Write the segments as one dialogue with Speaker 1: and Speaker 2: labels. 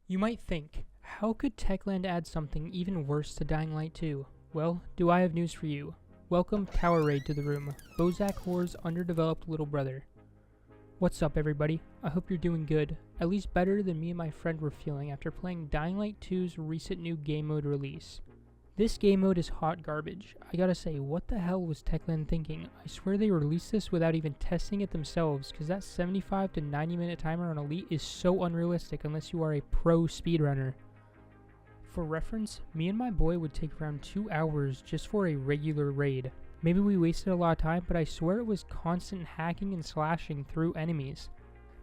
Speaker 1: You might think, how could Techland add something even worse to Dying Light 2? Well, do I have news for you. Welcome Tower Raid to the room, Bozak Horror's underdeveloped little brother. What's up everybody? I hope you're doing good, at least better than me and my friend were feeling after playing Dying Light 2's recent new game mode release. This game mode is hot garbage. I gotta say, what the hell was Techland thinking? I swear they released this without even testing it themselves, cause that 75 to 90 minute timer on Elite is so unrealistic unless you are a pro speedrunner. For reference, me and my boy would take around 2 hours just for a regular raid. Maybe we wasted a lot of time, but I swear it was constant hacking and slashing through enemies.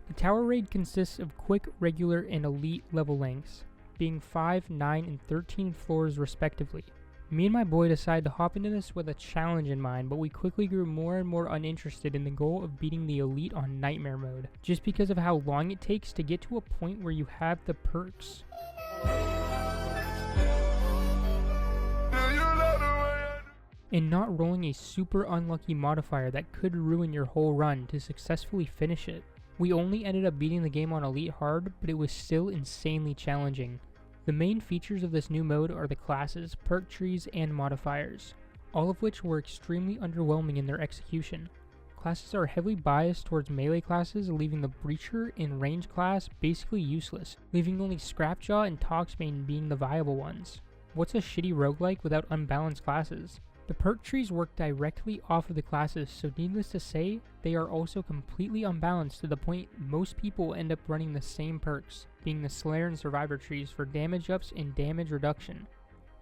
Speaker 1: The tower raid consists of quick, regular, and elite level lengths, being 5, 9, and 13 floors respectively. Me and my boy decided to hop into this with a challenge in mind, but we quickly grew more and more uninterested in the goal of beating the elite on nightmare mode, just because of how long it takes to get to a point where you have the perks. And not rolling a super unlucky modifier that could ruin your whole run to successfully finish it. We only ended up beating the game on Elite Hard, but it was still insanely challenging. The main features of this new mode are the classes, perk trees, and modifiers, all of which were extremely underwhelming in their execution. Classes are heavily biased towards melee classes, leaving the Breacher and Range class basically useless, leaving only Scrapjaw and Toxbane being the viable ones. What's a shitty roguelike without unbalanced classes? The perk trees work directly off of the classes, so needless to say, they are also completely unbalanced to the point most people end up running the same perks, being the Slayer and Survivor trees for damage ups and damage reduction.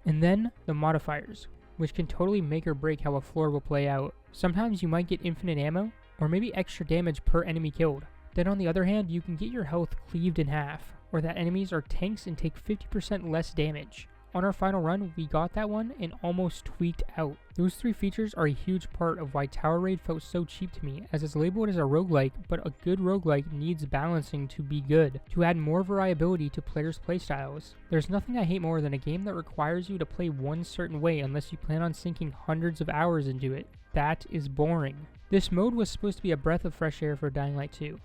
Speaker 1: And then, the modifiers, which can totally make or break how a floor will play out. Sometimes you might get infinite ammo, or maybe extra damage per enemy killed. Then on the other hand, you can get your health cleaved in half, or that enemies are tanks and take 50% less damage. On our final run, we got that one and almost tweaked out. Those three features are a huge part of why Tower Raid felt so cheap to me, as it's labeled as a roguelike, but a good roguelike needs balancing to be good, to add more variability to players' playstyles. There's nothing I hate more than a game that requires you to play one certain way unless you plan on sinking hundreds of hours into it. That is boring. This mode was supposed to be a breath of fresh air for Dying Light 2,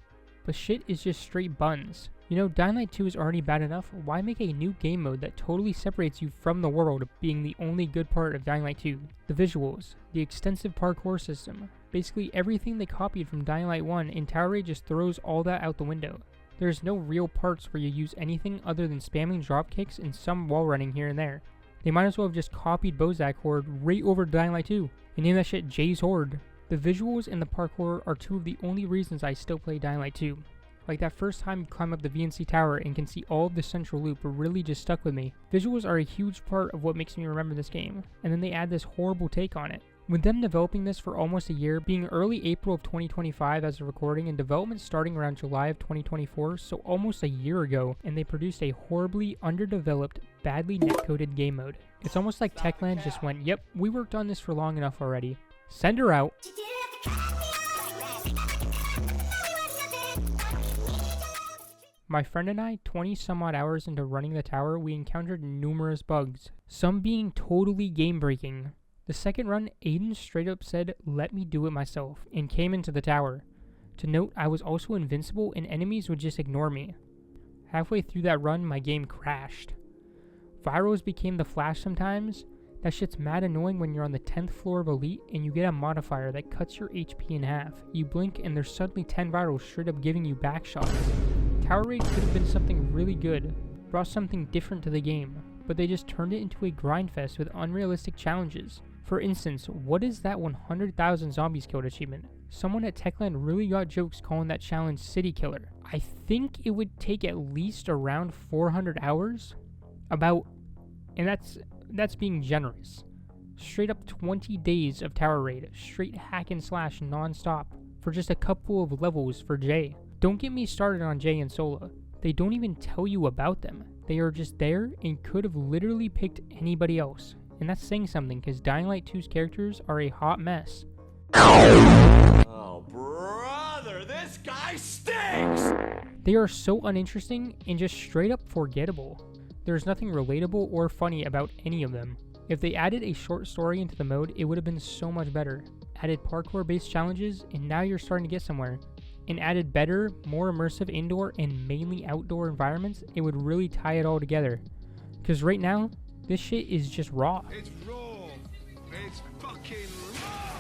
Speaker 1: but shit is just straight buns. You know, Dying Light 2 is already bad enough, why make a new game mode that totally separates you from the world, being the only good part of Dying Light 2? The visuals, the extensive parkour system, basically everything they copied from Dying Light 1, and Tower Raid just throws all that out the window. There's no real parts where you use anything other than spamming dropkicks and some wall running here and there. They might as well have just copied Bozak Horde right over Dying Light 2, and named that shit Jay's Horde. The visuals and the parkour are two of the only reasons I still play Dying Light 2. Like that first time you climb up the VNC tower and can see all of the central loop really just stuck with me. Visuals are a huge part of what makes me remember this game, and then they add this horrible take on it. With them developing this for almost a year, being early April of 2025 as of recording, and development starting around July of 2024, so almost a year ago, and they produced a horribly underdeveloped, badly netcoded game mode. It's almost like Techland just went, yep, we worked on this for long enough already. Send her out. My friend and I, 20 some odd hours into running the tower, we encountered numerous bugs, some being totally game breaking. The second run, Aiden straight up said, let me do it myself, and came into the tower. To note, I was also invincible and enemies would just ignore me. Halfway through that run, my game crashed. Virals became the flash sometimes. That shit's mad annoying when you're on the 10th floor of Elite and you get a modifier that cuts your HP in half. You blink and there's suddenly 10 virals straight up giving you back shots. Tower Raid could have been something really good, brought something different to the game, but they just turned it into a grindfest with unrealistic challenges. For instance, what is that 100,000 zombies killed achievement? Someone at Techland really got jokes calling that challenge City Killer. I think it would take at least around 400 hours? And that's being generous. Straight up 20 days of Tower Raid, straight hack and slash non-stop, for just a couple of levels for Jay. Don't get me started on Jay and Sola. They don't even tell you about them. They are just there and could have literally picked anybody else. And that's saying something, because Dying Light 2's characters are a hot mess.
Speaker 2: Oh, brother, this guy stinks!
Speaker 1: They are so uninteresting and just straight up forgettable. There's nothing relatable or funny about any of them. If they added a short story into the mode, it would have been so much better. Added parkour-based challenges, and now you're starting to get somewhere. and added better, more immersive indoor and mainly outdoor environments, it would really tie it all together. Because right now, this shit is just raw.
Speaker 3: It's raw. It's fucking raw.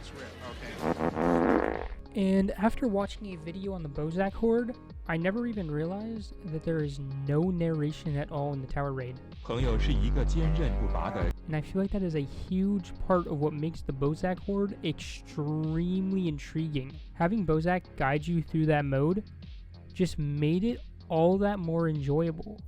Speaker 3: It's real. Okay.
Speaker 1: And after watching a video on the Bozak Horde, I never even realized that there is no narration at all in the tower raid.
Speaker 4: 朋友是一个坚韧不拔的
Speaker 1: And I feel like that is a huge part of what makes the Bozak Horde extremely intriguing. Having Bozak guide you through that mode just made it all that more enjoyable.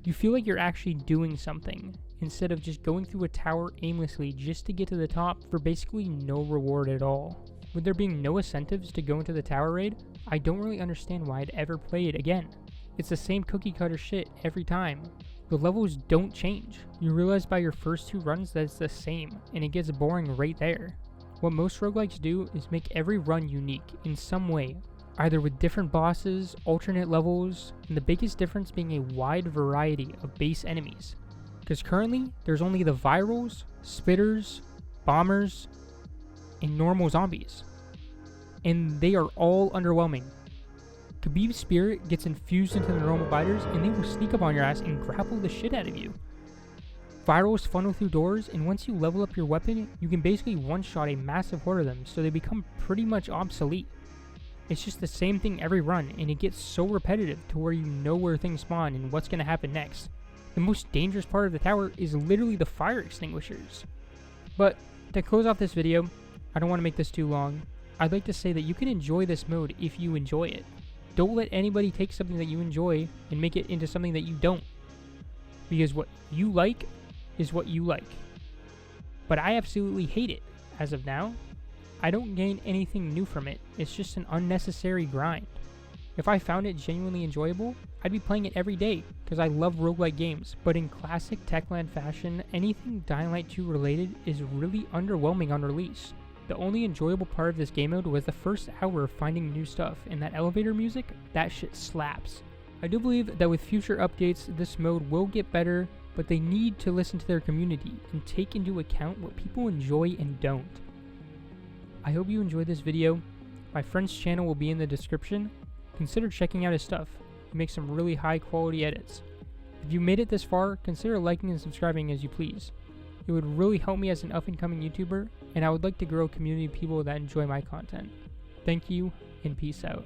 Speaker 1: You feel like you're actually doing something, instead of just going through a tower aimlessly just to get to the top for basically no reward at all. With there being no incentives to go into the tower raid, I don't really understand why I'd ever play it again. It's the same cookie cutter shit every time. The levels don't change. You realize by your first 2 runs that it's the same, and it gets boring right there. What most roguelikes do is make every run unique in some way, either with different bosses, alternate levels, and the biggest difference being a wide variety of base enemies. Because currently, there's only the virals, spitters, bombers, and normal zombies. And they are all underwhelming. Khabib's spirit gets infused into the normal biters and they will sneak up on your ass and grapple the shit out of you. Virals funnel through doors, and once you level up your weapon, you can basically one-shot a massive horde of them, so they become pretty much obsolete. It's just the same thing every run, and it gets so repetitive to where you know where things spawn and what's going to happen next. The most dangerous part of the tower is literally the fire extinguishers. But to close off this video, I don't want to make this too long. I'd like to say that you can enjoy this mode if you enjoy it. Don't let anybody take something that you enjoy and make it into something that you don't. Because what you like is what you like. But I absolutely hate it as of now. I don't gain anything new from it. It's just an unnecessary grind. If I found it genuinely enjoyable, I'd be playing it every day because I love roguelike games, but in classic Techland fashion, anything Dying Light 2 related is really underwhelming on release. The only enjoyable part of this game mode was the first hour of finding new stuff, and that elevator music, that shit slaps. I do believe that with future updates, this mode will get better, but they need to listen to their community and take into account what people enjoy and don't. I hope you enjoyed this video. My friend's channel will be in the description. Consider checking out his stuff. He makes some really high quality edits. If you made it this far, consider liking and subscribing as you please. It would really help me as an up and coming YouTuber, and I would like to grow a community of people that enjoy my content. Thank you, and peace out.